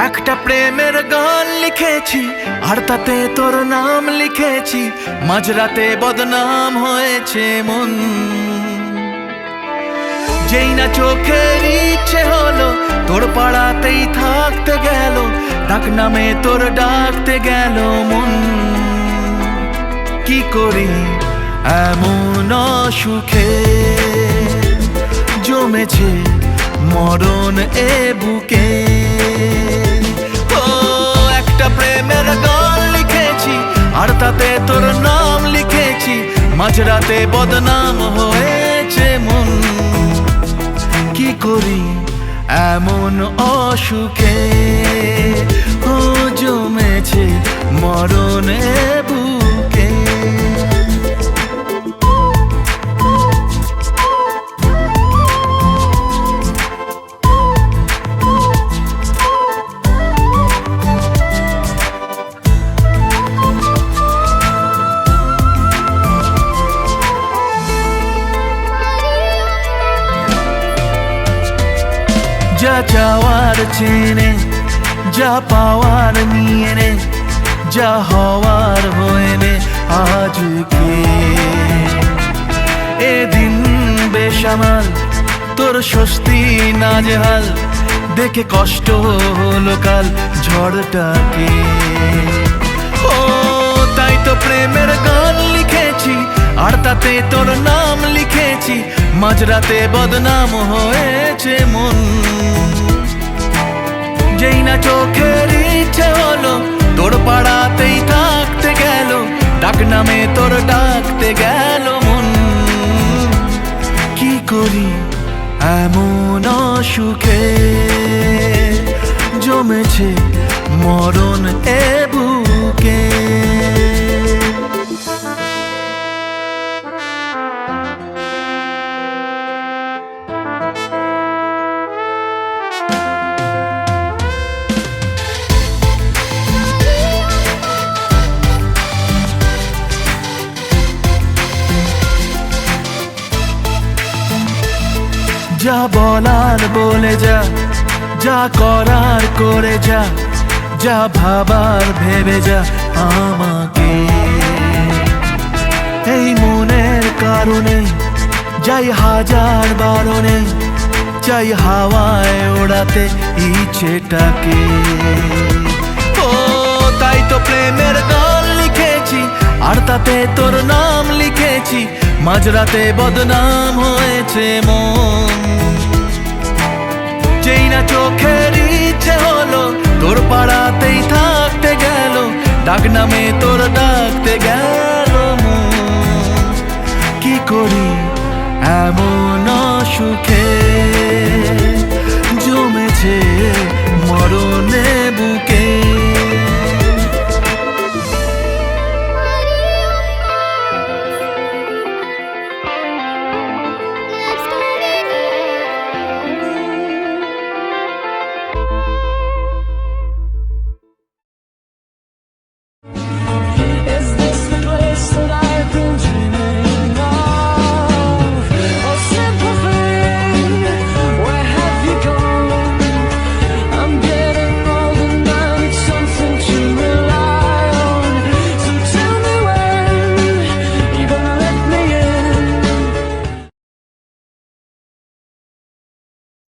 একটা প্রেমের গান লিখেছি আর তাতে তোর নাম লিখেছি, মাঝরাতে বদনাম হয়েছে মন। যেই না চোখের ইচ্ছে হলো তোর পাড়াতেই থাকতে গেল, ডাক নামে তোর ডাকতে গেল মন। কি করি এমন সুখে জমেছে মরণ এ বুকে। ও একটা প্রেমের গান লিখেছি আর তাতে তোর নাম লিখেছি, মাঝরাতে বদনাম হয়েছে মন। কি করি এমন অসুখে ও জমেছে মরণ এ বুকে। যা চাওয়ার চেনে, যা পাওয়ার নিয়ে নে, যা হওয়ার হয়ে নে আজকে। এদিন বেসামাল তোর স্বস্তি নাজেহাল, দেখে কষ্ট হলো কাল ঝড়টাকে। ও তাই তো প্রেমের গান লিখেছি আর তাতে তোর নাম লিখেছি, মাঝরাতে বদনাম হয়েছে মন। যেই না চোখের ইচ্ছে হলো তোর পাড়াতেই থাকতে গেল, ডাক নামে তোর ডাকতে গেল মন। কি করি এমন সুখে জমেছে মরণ এ বুকে। যা বলার বলে যা, যা করার করে যা, যা ভাবার ভেবে যা আমাকে। এই মনের কারণে যাই হাজার বারণে, চাই হাওয়ায় ওড়াতে ইচ্ছেটাকে। ও তাই তো প্রেমের গান লিখেছি আর তাতে তোর নাম লিখেছি, মাঝরাতে বদনাম হয়েছে মন। যেই না চোখের ইচ্ছে হলো তোর পাড়াতেই থাকতে গেল, ডাক নামে তোর ডাকতে গেল মন। কি করি এমন সুখে